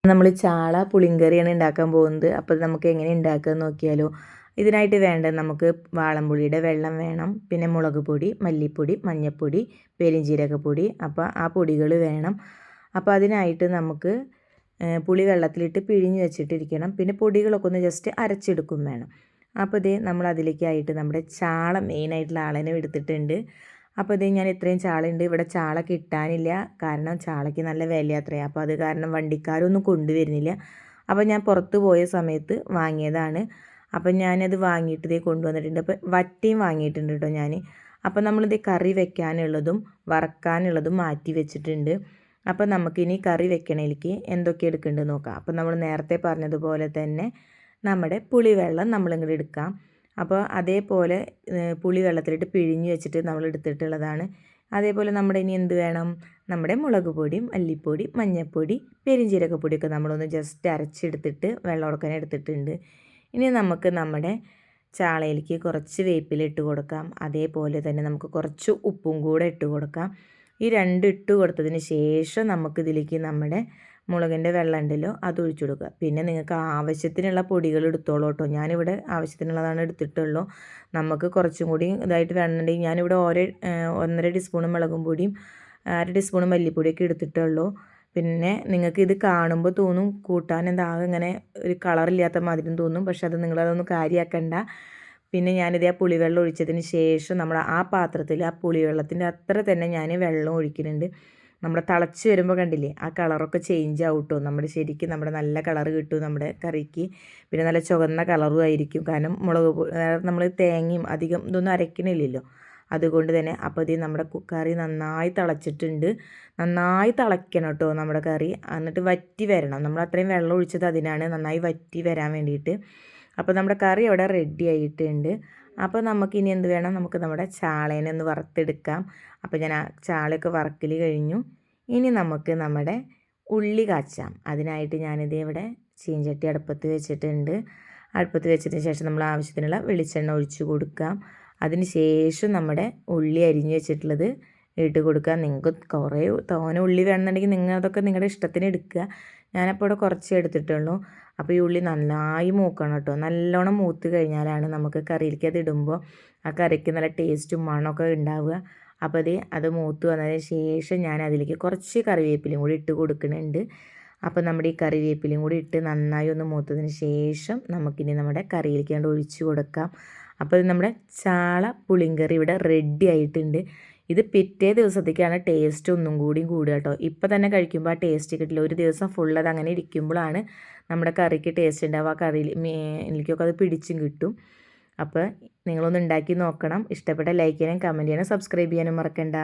നമ്മൾ ചാള പുളിങ്കറിയാണ് ഉണ്ടാക്കാൻ പോകുന്നത്. അപ്പോൾ ഇത് നമുക്ക് എങ്ങനെ ഉണ്ടാക്കുക നോക്കിയാലോ. ഇതിനായിട്ട് വേണ്ടത് നമുക്ക് വാളംപുളിയുടെ വെള്ളം വേണം, പിന്നെ മുളക് പൊടി, മല്ലിപ്പൊടി, മഞ്ഞൾപ്പൊടി, പെരുംജീരകപ്പൊടി. അപ്പോൾ ആ പൊടികൾ വേണം. അപ്പോൾ അതിനായിട്ട് നമുക്ക് പുളി വെള്ളത്തിലിട്ട് പിഴിഞ്ഞ് വെച്ചിട്ടിരിക്കണം. പിന്നെ പൊടികളൊക്കെ ഒന്ന് ജസ്റ്റ് അരച്ചെടുക്കും വേണം. അപ്പോൾ ഇത് നമ്മൾ അതിലേക്കായിട്ട് നമ്മുടെ ചാള മെയിനായിട്ടുള്ള ആളെന്നെ എടുത്തിട്ടുണ്ട്. അപ്പോൾ ഇത് ഞാൻ ഇത്രയും ചാളയുണ്ട്. ഇവിടെ ചാള കിട്ടാനില്ല, കാരണം ചാളയ്ക്ക് നല്ല വില അത്രയാണ്. അപ്പോൾ അത് കാരണം വണ്ടിക്കാരൊന്നും കൊണ്ടുവരുന്നില്ല. അപ്പോൾ ഞാൻ പുറത്ത് പോയ സമയത്ത് വാങ്ങിയതാണ്. അപ്പം ഞാനത് വാങ്ങിയിട്ട് ഇതേ കൊണ്ടുവന്നിട്ടുണ്ട്. അപ്പോൾ വറ്റിയും വാങ്ങിയിട്ടുണ്ട് കേട്ടോ ഞാൻ. അപ്പോൾ നമ്മളിത് കറി വെക്കാനുള്ളതും വറക്കാനുള്ളതും മാറ്റി വെച്ചിട്ടുണ്ട്. അപ്പോൾ നമുക്കിനി കറി വെക്കണേലേക്ക് എന്തൊക്കെ എടുക്കേണ്ടത് നോക്കാം. അപ്പോൾ നമ്മൾ നേരത്തെ പറഞ്ഞതുപോലെ തന്നെ നമ്മുടെ പുളിവെള്ളം നമ്മളിങ്ങോട്ട് എടുക്കാം. അപ്പോൾ അതേപോലെ പുളി വെള്ളത്തിലിട്ട് പിഴിഞ്ഞ് വെച്ചിട്ട് നമ്മൾ എടുത്തിട്ടുള്ളതാണ്. അതേപോലെ നമ്മുടെ ഇനി എന്ത് വേണം, നമ്മുടെ മുളക് പൊടി, മല്ലിപ്പൊടി, മഞ്ഞൾപ്പൊടി, പെരുംജീരകപ്പൊടിയൊക്കെ നമ്മളൊന്ന് ജസ്റ്റ് അരച്ചെടുത്തിട്ട് വെള്ളം ഉടക്കാൻ എടുത്തിട്ടുണ്ട്. ഇനി നമുക്ക് നമ്മുടെ ചാളയിലേക്ക് കുറച്ച് വേപ്പില ഇട്ട് കൊടുക്കാം. അതേപോലെ തന്നെ നമുക്ക് കുറച്ച് ഉപ്പും കൂടെ ഇട്ട് കൊടുക്കാം. ഈ രണ്ട് ഇട്ട് കൊടുത്തതിന് ശേഷം നമുക്കിതിലേക്ക് നമ്മുടെ മുളകിൻ്റെ വെള്ളം ഉണ്ടല്ലോ അത് ഒഴിച്ചു കൊടുക്കുക. പിന്നെ നിങ്ങൾക്ക് ആവശ്യത്തിനുള്ള പൊടികൾ എടുത്തോളൂ കേട്ടോ. ഞാനിവിടെ ആവശ്യത്തിനുള്ളതാണ് എടുത്തിട്ടുള്ളൂ. നമുക്ക് കുറച്ചും കൂടി ഇതായിട്ട് വേണമെന്നുണ്ടെങ്കിൽ ഞാനിവിടെ 1.5 ടീസ്പൂൺ മുളകും പൊടിയും 1/2 ടീസ്പൂൺ മല്ലിപ്പൊടിയൊക്കെ എടുത്തിട്ടുള്ളൂ. പിന്നെ നിങ്ങൾക്ക് ഇത് കാണുമ്പോൾ തോന്നും കൂട്ടാൻ എന്താ ഇങ്ങനെ ഒരു കളറില്ലാത്ത മാതിരി തോന്നും. പക്ഷെ അത് നിങ്ങളതൊന്നും കാര്യമാക്കണ്ട. പിന്നെ ഞാനിത് ആ പുളിവെള്ളം ഒഴിച്ചതിന് ശേഷം നമ്മൾ ആ പാത്രത്തിൽ ആ പുളിവെള്ളത്തിൻ്റെ അത്ര തന്നെ ഞാൻ വെള്ളം ഒഴിക്കുന്നുണ്ട്. നമ്മുടെ തിളച്ച് വരുമ്പോൾ കണ്ടില്ലേ ആ കളറൊക്കെ ചേഞ്ച് ആവും കേട്ടോ. നമ്മുടെ ശരിക്കും നമ്മുടെ നല്ല കളർ കിട്ടും നമ്മുടെ കറിക്ക്. പിന്നെ നല്ല ചുവന്ന കളറും ആയിരിക്കും, കാരണം നമ്മൾ തേങ്ങയും അധികം ഇതൊന്നും അരക്കണില്ലല്ലോ, അതുകൊണ്ട് തന്നെ. അപ്പോൾ ഇത് നമ്മുടെ കറി നന്നായി തിളച്ചിട്ടുണ്ട്. നന്നായി തിളയ്ക്കണം കേട്ടോ നമ്മുടെ കറി, എന്നിട്ട് വറ്റി വരണം. നമ്മൾ അത്രയും വെള്ളം ഒഴിച്ചത് അതിനാണ്, നന്നായി വറ്റി വരാൻ വേണ്ടിയിട്ട്. അപ്പോൾ നമ്മുടെ കറി അവിടെ റെഡി ആയിട്ടുണ്ട്. അപ്പോൾ നമുക്കിനി എന്ത് വേണം, നമുക്ക് നമ്മുടെ ചാളേനെ ഒന്ന് വറുത്തെടുക്കാം. അപ്പോൾ ഞാൻ ആ ചാളയൊക്കെ വറക്കൽ കഴിഞ്ഞു. ഇനി നമുക്ക് നമ്മുടെ ഉള്ളി കാച്ചാം. അതിനായിട്ട് ഞാനിത് ഇവിടെ ചീഞ്ചട്ടി അടുപ്പത്ത് വെച്ചിട്ടുണ്ട്. അടുപ്പത്ത് വെച്ചതിന് ശേഷം നമ്മൾ ആവശ്യത്തിനുള്ള വെളിച്ചെണ്ണ ഒഴിച്ച് കൊടുക്കാം. അതിന് ശേഷം നമ്മുടെ ഉള്ളി അരിഞ്ഞ് വെച്ചിട്ടുള്ളത് ഇട്ട് കൊടുക്കുക. നിങ്ങൾക്ക് കുറേ തോനെ ഉള്ളി വേണമെന്നുണ്ടെങ്കിൽ നിങ്ങൾ അതൊക്കെ നിങ്ങളുടെ ഇഷ്ടത്തിന് എടുക്കുക. ഞാനപ്പോൾ ഇവിടെ കുറച്ചേ എടുത്തിട്ടുള്ളൂ. അപ്പോൾ ഈ ഉള്ളി നന്നായി മൂക്കണം കേട്ടോ. നല്ലോണം മൂത്ത് കഴിഞ്ഞാലാണ് നമുക്ക് കറിയിലേക്ക് അത് ഇടുമ്പോൾ ആ കറിക്ക് നല്ല ടേസ്റ്റും മണമൊക്കെ ഉണ്ടാവുക. അപ്പോൾ അത് മൂത്ത് വന്നതിന് ശേഷം ഞാൻ അതിലേക്ക് കുറച്ച് കറിവേപ്പിലയും കൂടി ഇട്ട് കൊടുക്കുന്നുണ്ട്. അപ്പോൾ നമ്മുടെ ഈ കറിവേപ്പിലയും കൂടി ഇട്ട് നന്നായി ഒന്ന് മൂത്തതിന് ശേഷം നമുക്കിനി നമ്മുടെ കറിയിലേക്ക് കൊണ്ട് ഒഴിച്ച് കൊടുക്കാം. അപ്പോൾ ഇത് നമ്മുടെ ചാള പുളിങ്കറി ഇവിടെ റെഡി ആയിട്ടുണ്ട്. ഇത് പിറ്റേ ദിവസത്തേക്കാണ് ടേസ്റ്റ് ഒന്നും കൂടിയും കൂടുക കേട്ടോ. ഇപ്പോൾ തന്നെ കഴിക്കുമ്പോൾ ആ ടേസ്റ്റ് കിട്ടില്ല. ഒരു ദിവസം ഫുൾ അത് അങ്ങനെ ഇരിക്കുമ്പോഴാണ് നമ്മുടെ കറിക്ക് ടേസ്റ്റ് ഉണ്ടാവുക. ആ കറിയിൽ എനിക്കൊക്കെ അത് പിടിച്ചും കിട്ടും. അപ്പോൾ നിങ്ങളൊന്ന് ഉണ്ടാക്കി നോക്കണം. ഇഷ്ടപ്പെട്ട ലൈക്ക് ചെയ്യാനും കമൻറ്റ് ചെയ്യാനും സബ്സ്ക്രൈബ് ചെയ്യാനും മറക്കണ്ട.